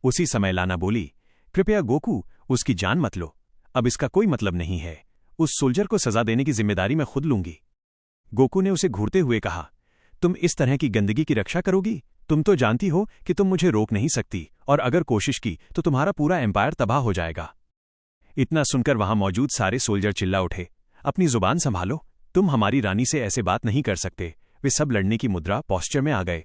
उसी समय लाना बोली, कृपया गोकू, उसकी जान मत लो। अब इसका कोई मतलब नहीं है। उस सोल्जर को सजा देने की जिम्मेदारी मैं खुद लूंगी। गोकू ने उसे घूरते हुए कहा, तुम इस तरह की गंदगी की रक्षा करोगी? तुम तो जानती हो कि तुम मुझे रोक नहीं सकती, और अगर कोशिश की तो तुम्हारा पूरा एम्पायर तबाह हो जाएगा। इतना सुनकर वहां मौजूद सारे सोल्जर चिल्ला उठे, अपनी जुबान संभालो, तुम हमारी रानी से ऐसे बात नहीं कर सकते। वे सब लड़ने की मुद्रा पॉस्चर में आ गए।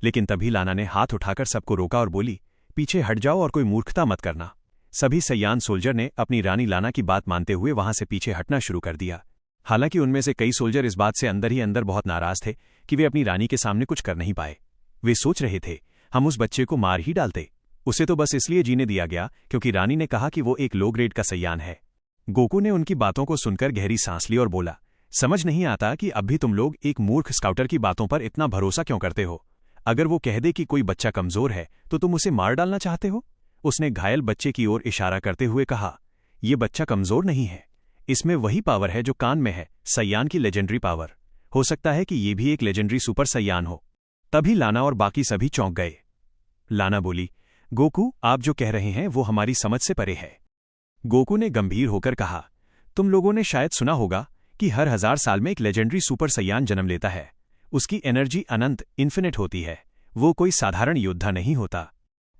लेकिन तभी लाना ने हाथ उठाकर सबको रोका और बोली, पीछे हट जाओ और कोई मूर्खता मत करना। सभी सयान सोल्जर ने अपनी रानी लाना की बात मानते हुए वहां से पीछे हटना शुरू कर दिया। हालांकि उनमें से कई सोल्जर इस बात से अंदर ही अंदर बहुत नाराज थे कि वे अपनी रानी के सामने कुछ कर नहीं पाए। वे सोच रहे थे, हम उस बच्चे को मार ही डालते। उसे तो बस इसलिए जीने दिया गया क्योंकि रानी ने कहा कि वो एक लो ग्रेड का सयान है। गोकू ने उनकी बातों को सुनकर गहरी सांस ली और बोला, समझ नहीं आता कि अब भी तुम लोग एक मूर्ख स्काउटर की बातों पर इतना भरोसा क्यों करते हो। अगर वो कह दे कि कोई बच्चा कमजोर है तो तुम उसे मार डालना चाहते हो। उसने घायल बच्चे की ओर इशारा करते हुए कहा, यह बच्चा कमजोर नहीं है, इसमें वही पावर है जो कान में है, सयान की लेजेंडरी पावर। हो सकता है कि ये भी एक लेजेंडरी सुपर सयान हो। तभी लाना और बाकी सभी चौंक गए। लाना बोली, गोकू, आप जो कह रहे हैं वो हमारी समझ से परे है। गोकू ने गंभीर होकर कहा, तुम लोगों ने शायद सुना होगा कि हर 1000 साल में एक लेजेंडरी सुपर सयान जन्म लेता है। उसकी एनर्जी अनंत इन्फिनिट होती है। वो कोई साधारण योद्धा नहीं होता।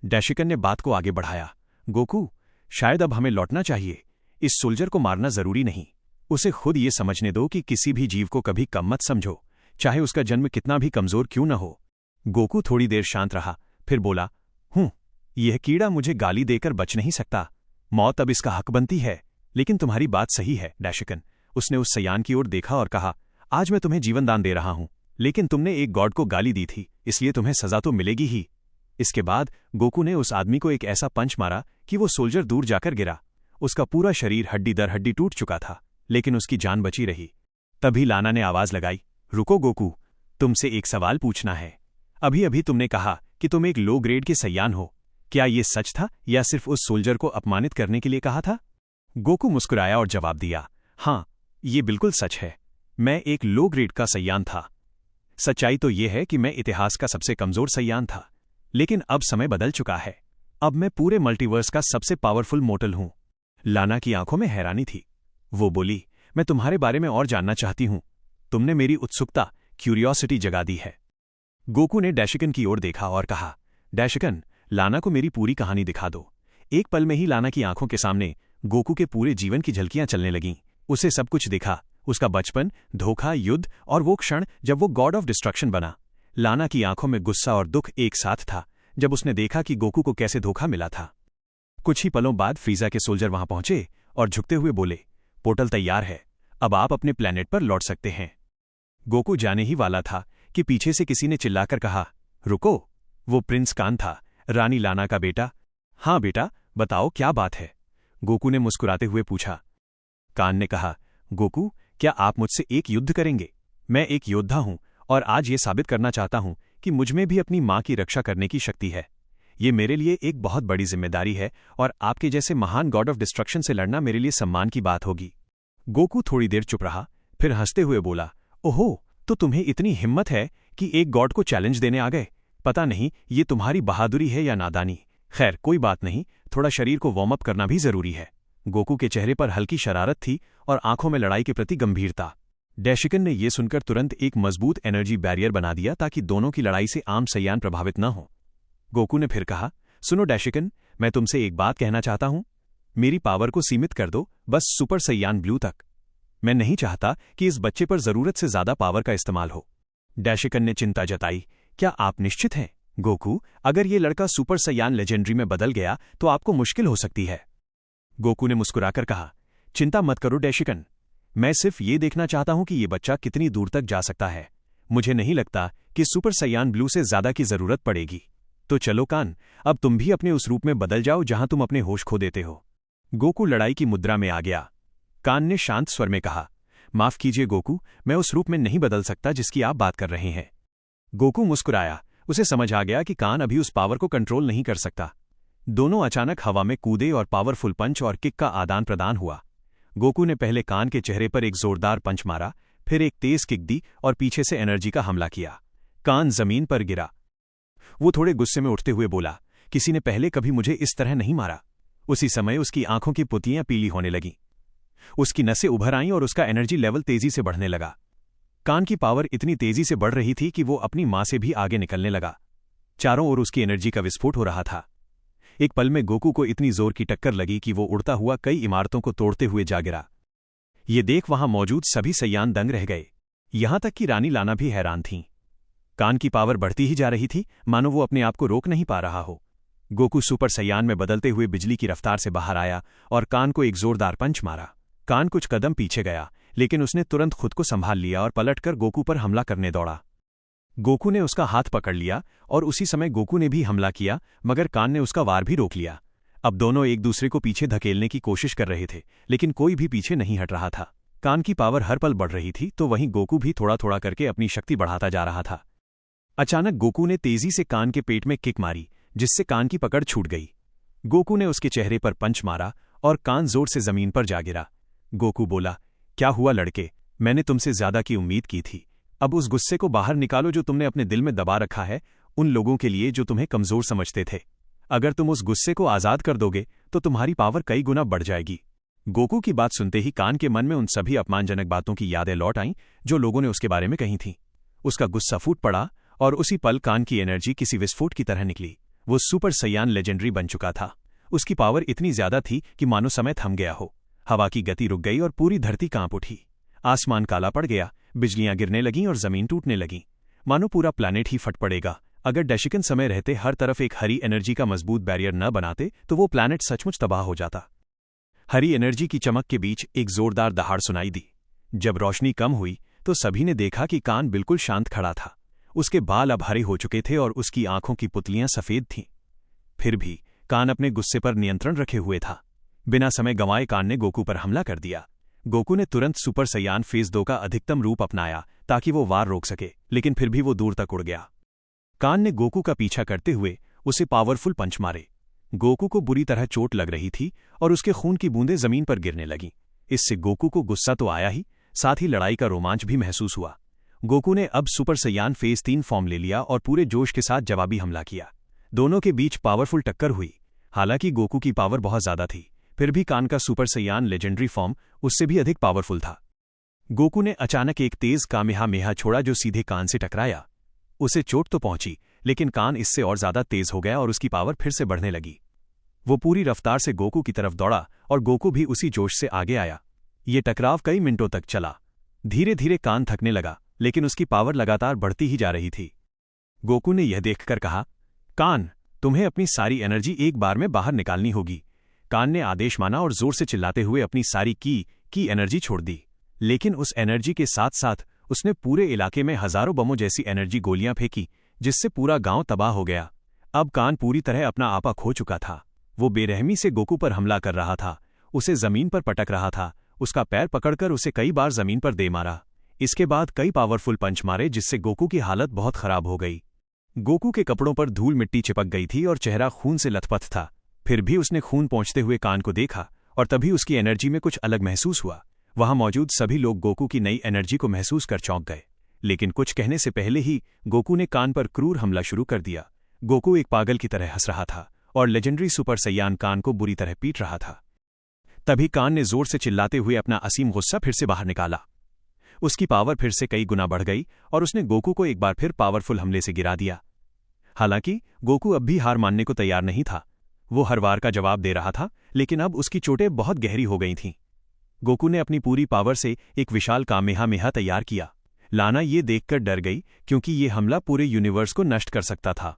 डैशिकन ने बात को आगे बढ़ाया, गोकू, शायद अब हमें लौटना चाहिए। इस सोल्जर को मारना जरूरी नहीं। उसे खुद ये समझने दो कि किसी भी जीव को कभी कम मत समझो, चाहे उसका जन्म कितना भी कमजोर क्यों न हो। गोकू थोड़ी देर शांत रहा, फिर बोला, यह कीड़ा मुझे गाली देकर बच नहीं सकता। मौत अब इसका हक बनती है। लेकिन तुम्हारी बात सही है डैशिकन। उसने उस सयान की ओर देखा और कहा, आज मैं तुम्हें जीवन दान दे रहा हूं, लेकिन तुमने एक गॉड को गाली दी थी, इसलिए तुम्हें सजा तो मिलेगी ही। इसके बाद गोकू ने उस आदमी को एक ऐसा पंच मारा कि वो सोल्जर दूर जाकर गिरा। उसका पूरा शरीर हड्डी दर हड्डी टूट चुका था, लेकिन उसकी जान बची रही। तभी लाना ने आवाज लगाई, रुको गोकू, तुमसे एक सवाल पूछना है। अभी अभी तुमने कहा कि तुम एक लो ग्रेड के सयान हो। क्या ये सच था या सिर्फ उस सोल्जर को अपमानित करने के लिए कहा था? गोकू मुस्कुराया और जवाब दिया, हाँ, ये बिल्कुल सच है। मैं एक लो ग्रेड का सयान था। सच्चाई तो यह है कि मैं इतिहास का सबसे कमजोर सयान था, लेकिन अब समय बदल चुका है। अब मैं पूरे मल्टीवर्स का सबसे पावरफुल मोर्टल हूं। लाना की आंखों में हैरानी थी। वो बोली, मैं तुम्हारे बारे में और जानना चाहती हूं। तुमने मेरी उत्सुकता, क्यूरियोसिटी जगा दी है। गोकू ने डैशिकन की ओर देखा और कहा, डैशिकन, लाना को मेरी पूरी कहानी दिखा दो। एक पल में ही लाना की आंखों के सामने गोकू के पूरे जीवन की झलकियां चलने लगीं। उसे सब कुछ दिखा, उसका बचपन, धोखा, युद्ध और वो क्षण जब वो गॉड ऑफ डिस्ट्रक्शन बना। लाना की आंखों में गुस्सा और दुख एक साथ था जब उसने देखा कि गोकू को कैसे धोखा मिला था। कुछ ही पलों बाद फ्रीजा के सोल्जर वहां पहुंचे और झुकते हुए बोले, पोर्टल तैयार है, अब आप अपने प्लेनेट पर लौट सकते हैं। गोकू जाने ही वाला था कि पीछे से किसी ने चिल्लाकर कहा, रुको। वो प्रिंस कान था, रानी लाना का बेटा। हाँ बेटा, बताओ क्या बात है? गोकू ने मुस्कुराते हुए पूछा। कान ने कहा, गोकू, क्या आप मुझसे एक युद्ध करेंगे? मैं एक योद्धा हूं और आज ये साबित करना चाहता हूं कि मुझमें भी अपनी मां की रक्षा करने की शक्ति है। ये मेरे लिए एक बहुत बड़ी जिम्मेदारी है और आपके जैसे महान गॉड ऑफ डिस्ट्रक्शन से लड़ना मेरे लिए सम्मान की बात होगी। गोकू थोड़ी देर चुप रहा, फिर हंसते हुए बोला, ओहो, तो तुम्हें इतनी हिम्मत है कि एक गॉड को चैलेंज देने आ गए। पता नहीं ये तुम्हारी बहादुरी है या नादानी। खैर कोई बात नहीं, थोड़ा शरीर को वार्म अप करना भी जरूरी है। गोकू के चेहरे पर हल्की शरारत थी और आंखों में लड़ाई के प्रति गंभीरता। डैशिकन ने यह सुनकर तुरंत एक मजबूत एनर्जी बैरियर बना दिया ताकि दोनों की लड़ाई से आम सयान प्रभावित न हो। गोकू ने फिर कहा, सुनो डैशिकन, मैं तुमसे एक बात कहना चाहता हूं। मेरी पावर को सीमित कर दो, बस सुपर सयान ब्लू तक। मैं नहीं चाहता कि इस बच्चे पर जरूरत से ज्यादा पावर का इस्तेमाल हो। डैशिकन ने चिंता जताई, क्या आप निश्चित हैं? गोकू, अगर ये लड़का सुपर सयान लेजेंडरी में बदल गया तो आपको मुश्किल हो सकती है। गोकू ने मुस्कुराकर कहा, चिंता मत करो डैशिकन, मैं सिर्फ ये देखना चाहता हूं कि ये बच्चा कितनी दूर तक जा सकता है। मुझे नहीं लगता कि सुपर सयान ब्लू से ज्यादा की जरूरत पड़ेगी। तो चलो कान, अब तुम भी अपने उस रूप में बदल जाओ जहां तुम अपने होश खो देते हो। गोकू लड़ाई की मुद्रा में आ गया। कान ने शांत स्वर में कहा, माफ कीजिए गोकू, मैं उस रूप में नहीं बदल सकता जिसकी आप बात कर रहे हैं। गोकू मुस्कुराया। उसे समझ आ गया कि कान अभी उस पावर को कंट्रोल नहीं कर सकता। दोनों अचानक हवा में कूदे और पावरफुल पंच और किक का आदान प्रदान हुआ। गोकू ने पहले कान के चेहरे पर एक जोरदार पंच मारा, फिर एक तेज किक दी और पीछे से एनर्जी का हमला किया। कान जमीन पर गिरा। वो थोड़े गुस्से में उठते हुए बोला, किसी ने पहले कभी मुझे इस तरह नहीं मारा। उसी समय उसकी आंखों की पुतलियां पीली होने लगीं। उसकी नसें उभर आईं और उसका एनर्जी लेवल तेजी से बढ़ने लगा। कान की पावर इतनी तेजी से बढ़ रही थी कि वो अपनी मां से भी आगे निकलने लगा। चारों ओर उसकी एनर्जी का विस्फोट हो रहा था। एक पल में गोकू को इतनी जोर की टक्कर लगी कि वो उड़ता हुआ कई इमारतों को तोड़ते हुए जा गिरा। ये देख वहां मौजूद सभी सैयान दंग रह गए, यहां तक कि रानी लाना भी हैरान थीं। कान की पावर बढ़ती ही जा रही थी, मानो वो अपने आप को रोक नहीं पा रहा हो। गोकू सुपर सैयान में बदलते हुए बिजली की रफ्तार से बाहर आया और कान को एक जोरदार पंच मारा। कान कुछ कदम पीछे गया, लेकिन उसने तुरंत खुद को संभाल लिया और पलटकर गोकू पर हमला करने दौड़ा। गोकू ने उसका हाथ पकड़ लिया और उसी समय गोकू ने भी हमला किया, मगर कान ने उसका वार भी रोक लिया। अब दोनों एक दूसरे को पीछे धकेलने की कोशिश कर रहे थे, लेकिन कोई भी पीछे नहीं हट रहा था। कान की पावर हर पल बढ़ रही थी, तो वहीं गोकू भी थोड़ा थोड़ा करके अपनी शक्ति बढ़ाता जा रहा था। अचानक गोकू ने तेजी से कान के पेट में किक मारी, जिससे कान की पकड़ छूट गई। गोकू ने उसके चेहरे पर पंच मारा और कान जोर से जमीन पर जा गिरा। गोकू बोला, क्या हुआ लड़के, मैंने तुमसे ज्यादा की उम्मीद की थी। अब उस गुस्से को बाहर निकालो जो तुमने अपने दिल में दबा रखा है, उन लोगों के लिए जो तुम्हें कमजोर समझते थे। अगर तुम उस गुस्से को आजाद कर दोगे तो तुम्हारी पावर कई गुना बढ़ जाएगी। गोकू की बात सुनते ही कान के मन में उन सभी अपमानजनक बातों की यादें लौट आईं जो लोगों ने उसके बारे में कही थीं। उसका गुस्सा फूट पड़ा और उसी पल कान की एनर्जी किसी विस्फोट की तरह निकली। वो सुपर सैयान लेजेंडरी बन चुका था। उसकी पावर इतनी ज्यादा थी कि मानो समय थम गया हो। हवा की गति रुक गई और पूरी धरती कांप उठी। आसमान काला पड़ गया, बिजलियां गिरने लगीं और जमीन टूटने लगी, मानो पूरा प्लैनेट ही फट पड़ेगा। अगर डैशिकन समय रहते हर तरफ एक हरी एनर्जी का मजबूत बैरियर न बनाते तो वो प्लैनेट सचमुच तबाह हो जाता। हरी एनर्जी की चमक के बीच एक जोरदार दहाड़ सुनाई दी। जब रोशनी कम हुई तो सभी ने देखा कि कान बिल्कुल शांत खड़ा था। उसके बाल अब हरे हो चुके थे और उसकी आंखों की पुतलियां सफेद थीं। फिर भी कान अपने गुस्से पर नियंत्रण रखे हुए था। बिना समय गंवाए कान ने गोकू पर हमला कर दिया। गोकू ने तुरंत सुपर सैयान फेज 2 का अधिकतम रूप अपनाया ताकि वो वार रोक सके, लेकिन फिर भी वो दूर तक उड़ गया। कान ने गोकू का पीछा करते हुए उसे पावरफुल पंच मारे। गोकू को बुरी तरह चोट लग रही थी और उसके खून की बूंदें जमीन पर गिरने लगीं। इससे गोकू को गुस्सा तो आया ही, साथ ही लड़ाई का रोमांच भी महसूस हुआ। गोकू ने अब सुपर सैयान फेज 3 फॉर्म ले लिया और पूरे जोश के साथ जवाबी हमला किया। दोनों के बीच पावरफुल टक्कर हुई। हालांकि गोकू की पावर बहुत ज्यादा थी, फिर भी कान का सुपर सैयान लेजेंडरी फॉर्म उससे भी अधिक पावरफुल था। गोकू ने अचानक एक तेज कामेहामेहा छोड़ा जो सीधे कान से टकराया। उसे चोट तो पहुंची, लेकिन कान इससे और ज्यादा तेज हो गया और उसकी पावर फिर से बढ़ने लगी। वो पूरी रफ्तार से गोकू की तरफ दौड़ा और गोकू भी उसी जोश से आगे आया। ये टकराव कई मिनटों तक चला। धीरे धीरे कान थकने लगा, लेकिन उसकी पावर लगातार बढ़ती ही जा रही थी। गोकू ने यह देखकर कहा, कान, तुम्हें अपनी सारी एनर्जी एक बार में बाहर निकालनी होगी। कान ने आदेश माना और जोर से चिल्लाते हुए अपनी सारी की एनर्जी छोड़ दी। लेकिन उस एनर्जी के साथ साथ उसने पूरे इलाके में हजारों बमों जैसी एनर्जी गोलियां फेंकी, जिससे पूरा गांव तबाह हो गया। अब कान पूरी तरह अपना आपा खो चुका था। वो बेरहमी से गोकू पर हमला कर रहा था, उसे जमीन पर पटक रहा था, उसका पैर पकड़कर उसे कई बार जमीन पर दे मारा। इसके बाद कई पावरफुल पंच मारे, जिससे गोकू की हालत बहुत खराब हो गई। गोकू के कपड़ों पर धूल मिट्टी चिपक गई थी और चेहरा खून से लथपथ था। फिर भी उसने खून पहुंचते हुए कान को देखा और तभी उसकी एनर्जी में कुछ अलग महसूस हुआ। वहां मौजूद सभी लोग गोकू की नई एनर्जी को महसूस कर चौंक गए, लेकिन कुछ कहने से पहले ही गोकू ने कान पर क्रूर हमला शुरू कर दिया। गोकू एक पागल की तरह हंस रहा था और लेजेंडरी सुपर सैयान कान को बुरी तरह पीट रहा था। तभी कान ने जोर से चिल्लाते हुए अपना असीम गुस्सा फिर से बाहर निकाला। उसकी पावर फिर से कई गुना बढ़ गई और उसने गोकू को एक बार फिर पावरफुल हमले से गिरा दिया। हालांकि गोकू अब भी हार मानने को तैयार नहीं था। वो हर वार का जवाब दे रहा था, लेकिन अब उसकी चोटें बहुत गहरी हो गई थीं। गोकू ने अपनी पूरी पावर से एक विशाल कामेहामेहा तैयार किया। लाना ये देखकर डर गई, क्योंकि ये हमला पूरे यूनिवर्स को नष्ट कर सकता था।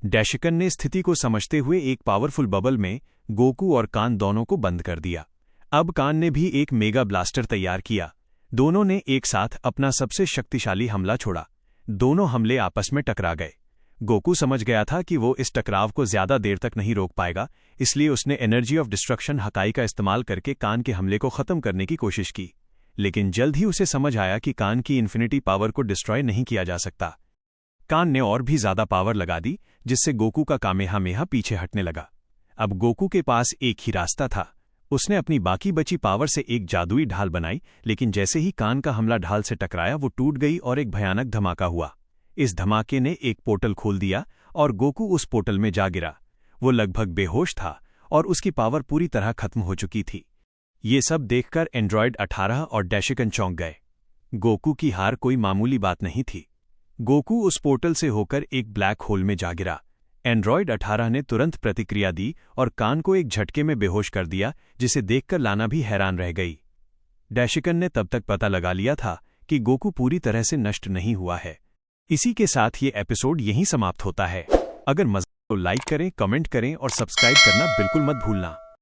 डैशिकन ने स्थिति को समझते हुए एक पावरफुल बबल में गोकू और कान दोनों को बंद कर दिया। अब कान ने भी एक मेगा ब्लास्टर तैयार किया। दोनों ने एक साथ अपना सबसे शक्तिशाली हमला छोड़ा। दोनों हमले आपस में टकरा गए। गोकू समझ गया था कि वो इस टकराव को ज्यादा देर तक नहीं रोक पाएगा, इसलिए उसने एनर्जी ऑफ डिस्ट्रक्शन हकाई का इस्तेमाल करके कान के हमले को खत्म करने की कोशिश की। लेकिन जल्द ही उसे समझ आया कि कान की इन्फिनिटी पावर को डिस्ट्रॉय नहीं किया जा सकता। कान ने और भी ज्यादा पावर लगा दी, जिससे गोकू का कामेहामेहा पीछे हटने लगा। अब गोकू के पास एक ही रास्ता था। उसने अपनी बाकी बची पावर से एक जादुई ढाल बनाई, लेकिन जैसे ही कान का हमला ढाल से टकराया वो टूट गई और एक भयानक धमाका हुआ। इस धमाके ने एक पोर्टल खोल दिया और गोकू उस पोर्टल में जा गिरा। वो लगभग बेहोश था और उसकी पावर पूरी तरह खत्म हो चुकी थी। ये सब देखकर एंड्रॉयड 18 और डैशिकन चौंक गए। गोकू की हार कोई मामूली बात नहीं थी। गोकू उस पोर्टल से होकर एक ब्लैक होल में जा गिरा। एंड्रॉयड 18 ने तुरंत प्रतिक्रिया दी और कान को एक झटके में बेहोश कर दिया, जिसे देखकर लाना भी हैरान रह गई। डैशिकन ने तब तक पता लगा लिया था कि गोकू पूरी तरह से नष्ट नहीं हुआ है। इसी के साथ ये एपिसोड यहीं समाप्त होता है। अगर मजा तो लाइक करें, कमेंट करें और सब्सक्राइब करना बिल्कुल मत भूलना।